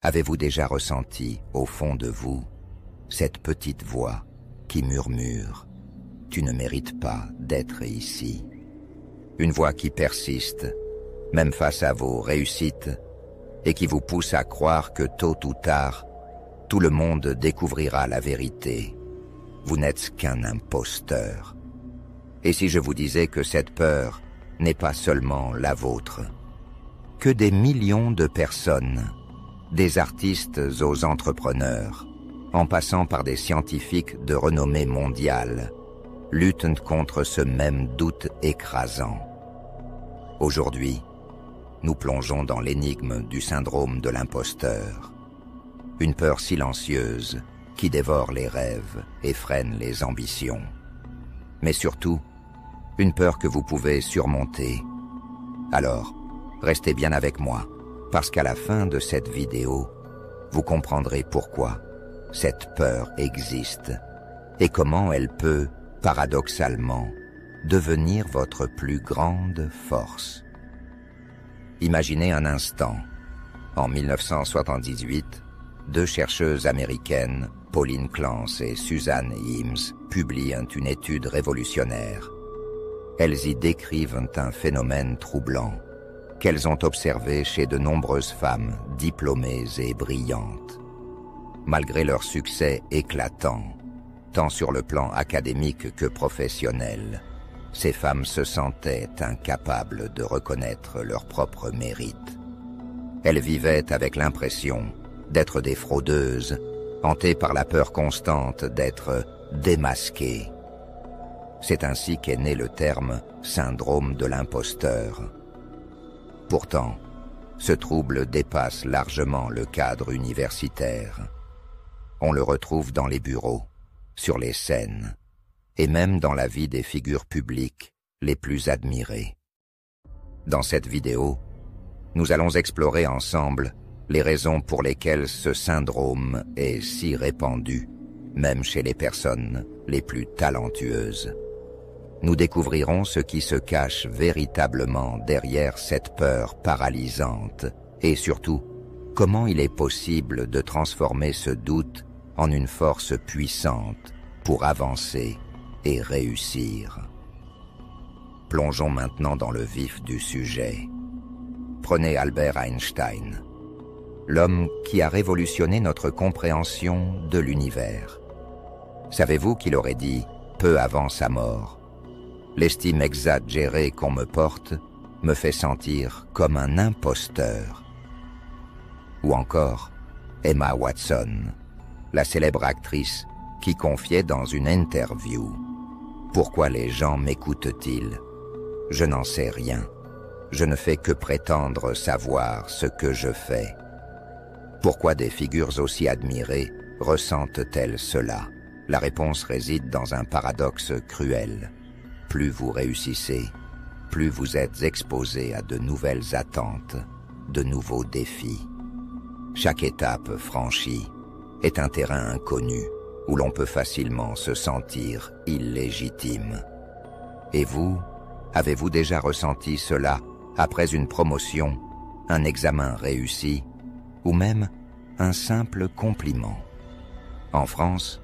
Avez-vous déjà ressenti, au fond de vous, cette petite voix qui murmure « Tu ne mérites pas d'être ici ». Une voix qui persiste, même face à vos réussites, et qui vous pousse à croire que tôt ou tard, tout le monde découvrira la vérité. Vous n'êtes qu'un imposteur. Et si je vous disais que cette peur n'est pas seulement la vôtre, que des millions de personnes, des artistes aux entrepreneurs, en passant par des scientifiques de renommée mondiale, luttent contre ce même doute écrasant. Aujourd'hui, nous plongeons dans l'énigme du syndrome de l'imposteur. Une peur silencieuse qui dévore les rêves et freine les ambitions. Mais surtout, une peur que vous pouvez surmonter. Alors, restez bien avec moi, parce qu'à la fin de cette vidéo, vous comprendrez pourquoi cette peur existe et comment elle peut, paradoxalement, devenir votre plus grande force. Imaginez un instant, en 1978, deux chercheuses américaines, Pauline Clance et Suzanne Imes, publient une étude révolutionnaire. Elles y décrivent un phénomène troublant qu'elles ont observé chez de nombreuses femmes diplômées et brillantes. Malgré leur succès éclatant, tant sur le plan académique que professionnel, ces femmes se sentaient incapables de reconnaître leur propre mérite. Elles vivaient avec l'impression d'être des fraudeuses, hantées par la peur constante d'être démasquées. C'est ainsi qu'est né le terme « syndrome de l'imposteur ». Pourtant, ce trouble dépasse largement le cadre universitaire. On le retrouve dans les bureaux, sur les scènes, et même dans la vie des figures publiques les plus admirées. Dans cette vidéo, nous allons explorer ensemble les raisons pour lesquelles ce syndrome est si répandu, même chez les personnes les plus talentueuses. Nous découvrirons ce qui se cache véritablement derrière cette peur paralysante et surtout, comment il est possible de transformer ce doute en une force puissante pour avancer et réussir. Plongeons maintenant dans le vif du sujet. Prenez Albert Einstein, l'homme qui a révolutionné notre compréhension de l'univers. Savez-vous qu'il aurait dit, peu avant sa mort, « L'estime exagérée qu'on me porte me fait sentir comme un imposteur. » Ou encore, Emma Watson, la célèbre actrice qui confiait dans une interview « Pourquoi les gens m'écoutent-ils? Je n'en sais rien. Je ne fais que prétendre savoir ce que je fais. » Pourquoi des figures aussi admirées ressentent-elles cela? La réponse réside dans un paradoxe cruel. Plus vous réussissez, plus vous êtes exposé à de nouvelles attentes, de nouveaux défis. Chaque étape franchie est un terrain inconnu où l'on peut facilement se sentir illégitime. Et vous, avez-vous déjà ressenti cela après une promotion, un examen réussi, ou même un simple compliment? En France,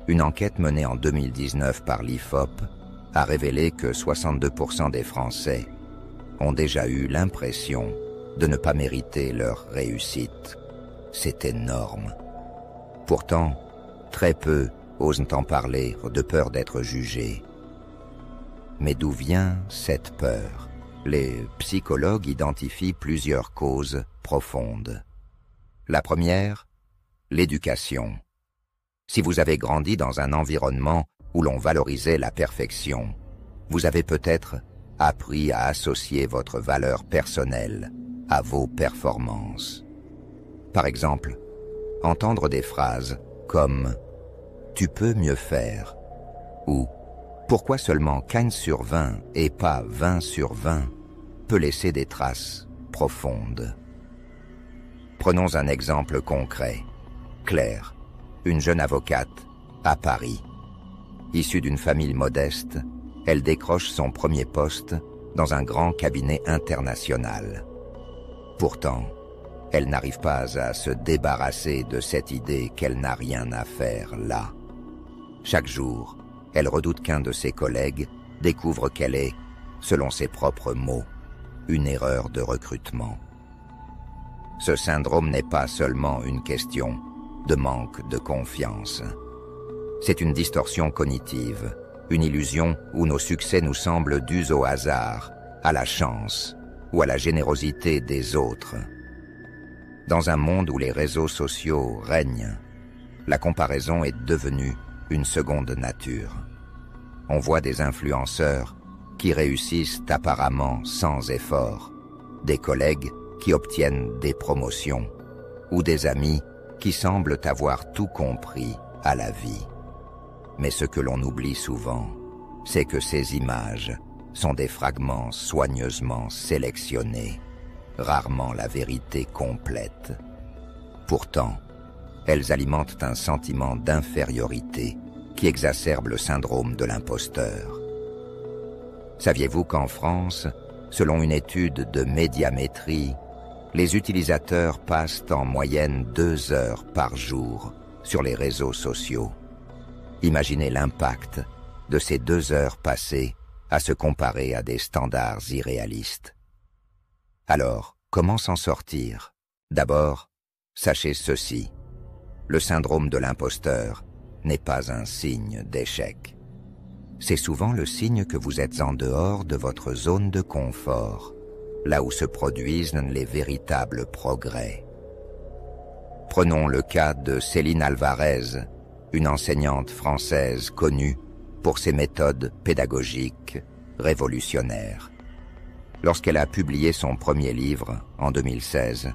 une enquête menée en 2019 par l'IFOP a révélé que 62% des Français ont déjà eu l'impression de ne pas mériter leur réussite. C'est énorme. Pourtant, très peu osent en parler de peur d'être jugés. Mais d'où vient cette peur? Les psychologues identifient plusieurs causes profondes. La première, l'éducation. Si vous avez grandi dans un environnement où l'on valorisait la perfection, vous avez peut-être appris à associer votre valeur personnelle à vos performances. Par exemple, entendre des phrases comme « Tu peux mieux faire » ou « Pourquoi seulement 15 sur 20 et pas 20 sur 20 » peut laisser des traces profondes. Prenons un exemple concret. Claire, une jeune avocate, à Paris. Issue d'une famille modeste, elle décroche son premier poste dans un grand cabinet international. Pourtant, Elle n'arrive pas à se débarrasser de cette idée qu'elle n'a rien à faire là. Chaque jour, elle redoute qu'un de ses collègues découvre qu'elle est, selon ses propres mots, une erreur de recrutement. Ce syndrome n'est pas seulement une question de manque de confiance. C'est une distorsion cognitive, une illusion où nos succès nous semblent dus au hasard, à la chance ou à la générosité des autres. Dans un monde où les réseaux sociaux règnent, la comparaison est devenue une seconde nature. On voit des influenceurs qui réussissent apparemment sans effort, des collègues qui obtiennent des promotions, ou des amis qui semblent avoir tout compris à la vie. Mais ce que l'on oublie souvent, c'est que ces images sont des fragments soigneusement sélectionnés, rarement la vérité complète. Pourtant, elles alimentent un sentiment d'infériorité qui exacerbe le syndrome de l'imposteur. Saviez-vous qu'en France, selon une étude de Médiamétrie, les utilisateurs passent en moyenne 2 heures par jour sur les réseaux sociaux? Imaginez l'impact de ces 2 heures passées à se comparer à des standards irréalistes. Alors, comment s'en sortir? D'abord, sachez ceci. Le syndrome de l'imposteur n'est pas un signe d'échec. C'est souvent le signe que vous êtes en dehors de votre zone de confort, là où se produisent les véritables progrès. Prenons le cas de Céline Alvarez, une enseignante française connue pour ses méthodes pédagogiques révolutionnaires. Lorsqu'elle a publié son premier livre, en 2016,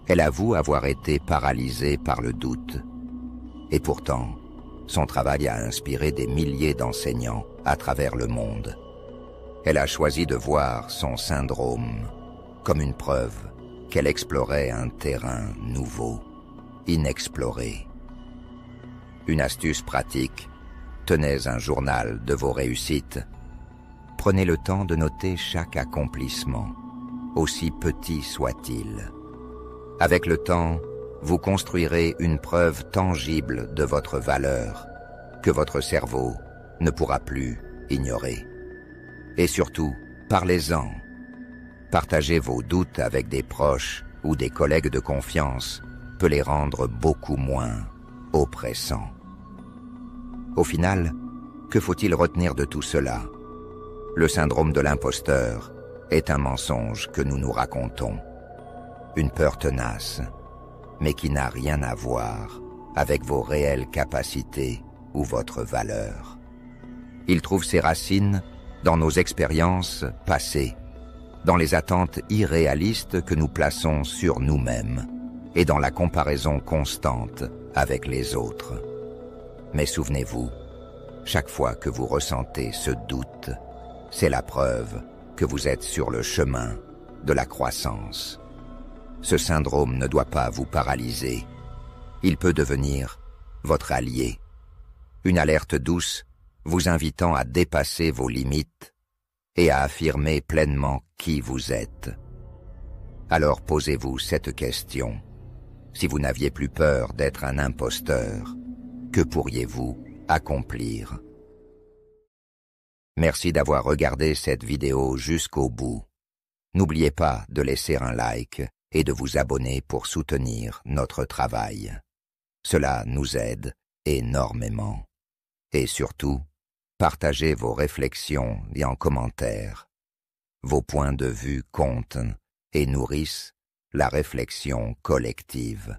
elle avoue avoir été paralysée par le doute. Et pourtant, son travail a inspiré des milliers d'enseignants à travers le monde. Elle a choisi de voir son syndrome comme une preuve qu'elle explorait un terrain nouveau, inexploré. Une astuce pratique: tenez un journal de vos réussites. Prenez le temps de noter chaque accomplissement, aussi petit soit-il. Avec le temps, vous construirez une preuve tangible de votre valeur, que votre cerveau ne pourra plus ignorer. Et surtout, parlez-en. Partager vos doutes avec des proches ou des collègues de confiance peut les rendre beaucoup moins oppressants. Au final, que faut-il retenir de tout cela? Le syndrome de l'imposteur est un mensonge que nous nous racontons. Une peur tenace, mais qui n'a rien à voir avec vos réelles capacités ou votre valeur. Il trouve ses racines dans nos expériences passées, dans les attentes irréalistes que nous plaçons sur nous-mêmes et dans la comparaison constante avec les autres. Mais souvenez-vous, chaque fois que vous ressentez ce doute, c'est la preuve que vous êtes sur le chemin de la croissance. Ce syndrome ne doit pas vous paralyser. Il peut devenir votre allié. Une alerte douce vous invitant à dépasser vos limites et à affirmer pleinement qui vous êtes. Alors posez-vous cette question. Si vous n'aviez plus peur d'être un imposteur, que pourriez-vous accomplir? Merci d'avoir regardé cette vidéo jusqu'au bout. N'oubliez pas de laisser un like et de vous abonner pour soutenir notre travail. Cela nous aide énormément. Et surtout, partagez vos réflexions et en commentaire. Vos points de vue comptent et nourrissent la réflexion collective.